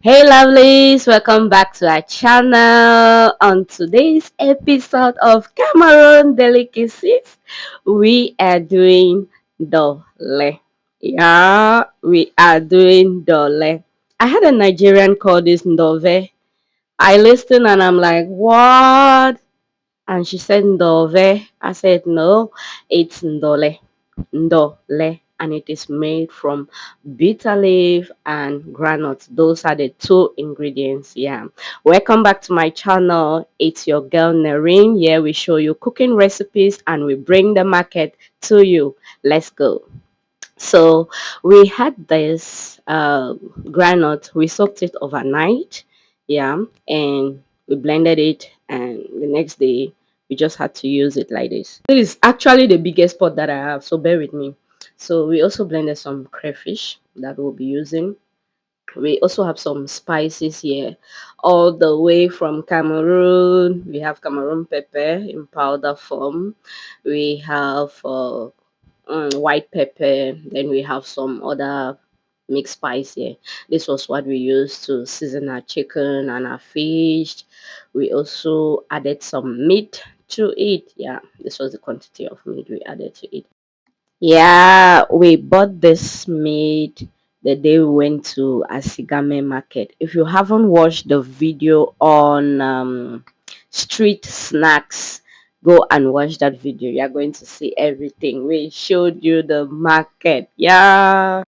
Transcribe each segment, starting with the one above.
Hey lovelies, welcome back to our channel. On today's episode of Cameroun Delicacies, we are doing Ndole. Yeah, we are doing Ndole. I had a Nigerian call this Ndove. I listened and I'm like, what? And she said Ndove. I said, no, it's Ndole. Ndole. And it is made from bitter leaf and groundnut. Those are the two ingredients. Yeah. Welcome back to my channel. It's your girl Narine. Here we show you cooking recipes and we bring the market to you. Let's go. So we had this granite. We soaked it overnight, yeah, and we blended it. And the next day, we just had to use it like this. This is actually the biggest pot that I have, so bear with me. So we also blended some crayfish that we'll be using. We also have some spices here, all the way from Cameroon. We have Cameroon pepper in powder form. We have white pepper. Then we have some other mixed spice here. This was what we used to season our chicken and our fish. We also added some meat to it. Yeah, this was the quantity of meat we added to it. Yeah, we bought this meat the day we went to Asigame market. If you haven't watched the video on street snacks, go and watch that video. You're going to see everything. We showed you the market. Yeah.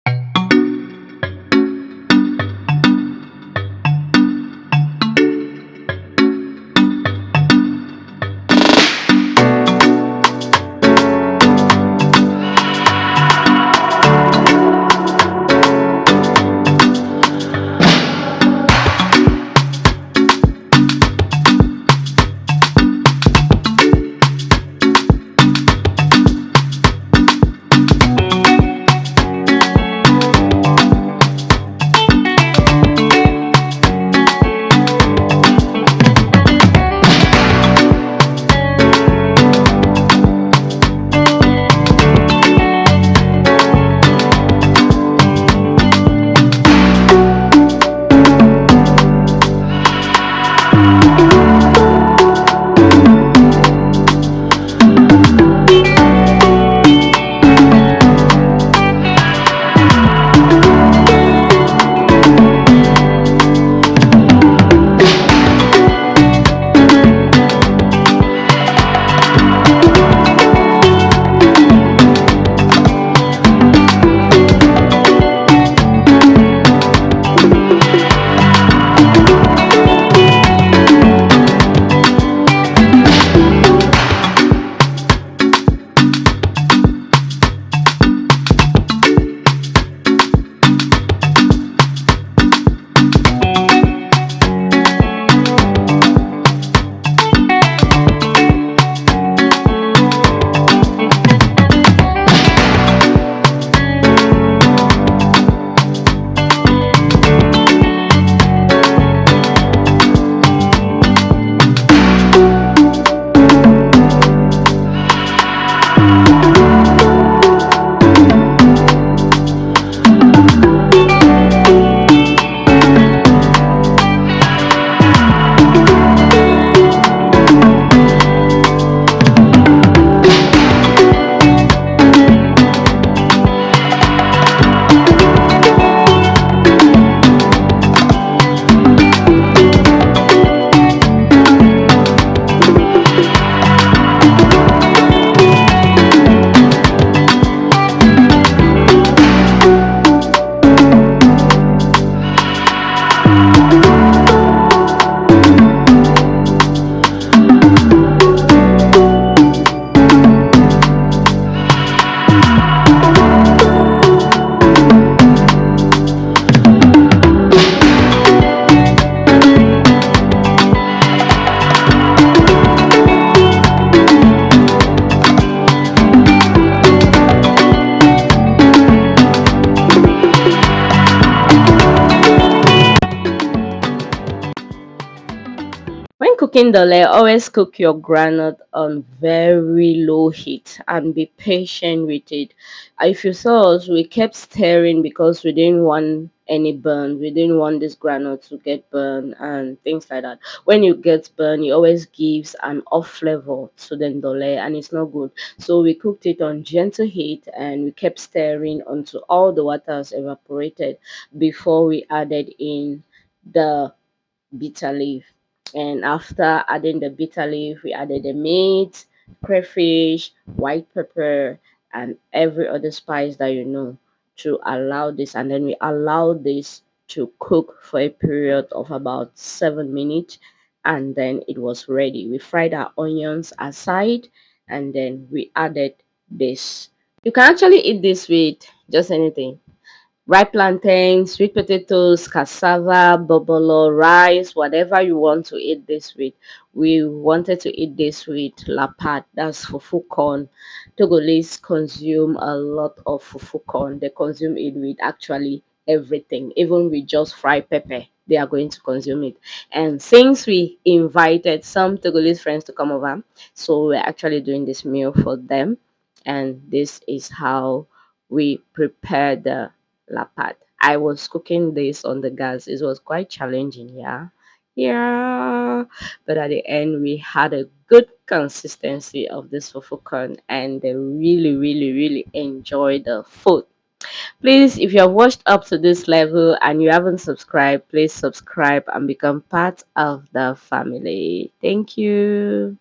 When cooking dole, always cook your granite on very low heat and be patient with it. If you saw us, we kept stirring because we didn't want any burn. We didn't want this granite to get burned and things like that. When you get burned, it always gives an off flavor to the ndole, and it's not good. So we cooked it on gentle heat and we kept stirring until all the water has evaporated before we added in the bitter leaf. And after adding the bitter leaf, we added the meat, crayfish, white pepper, and every other spice that you know to allow this. And then we allow this to cook for a period of about 7 minutes. And then it was ready. We fried our onions aside and then we added this. You can actually eat this with just anything: ripe plantains, sweet potatoes, cassava, bobolo, rice, whatever you want to eat this with. We wanted to eat this with lapat, that's fufu corn. Togolese consume a lot of fufu corn. They consume it with actually everything, even with just fried pepper. They are going to consume it. And since we invited some Togolese friends to come over, so we're actually doing this meal for them. And this is how we prepare the lapat. I was cooking this on the gas. It was quite challenging, yeah. Yeah. But at the end we had a good consistency of this fufu corn and they really, really, really enjoyed the food. Please, if you have watched up to this level and you haven't subscribed, please subscribe and become part of the family. Thank you.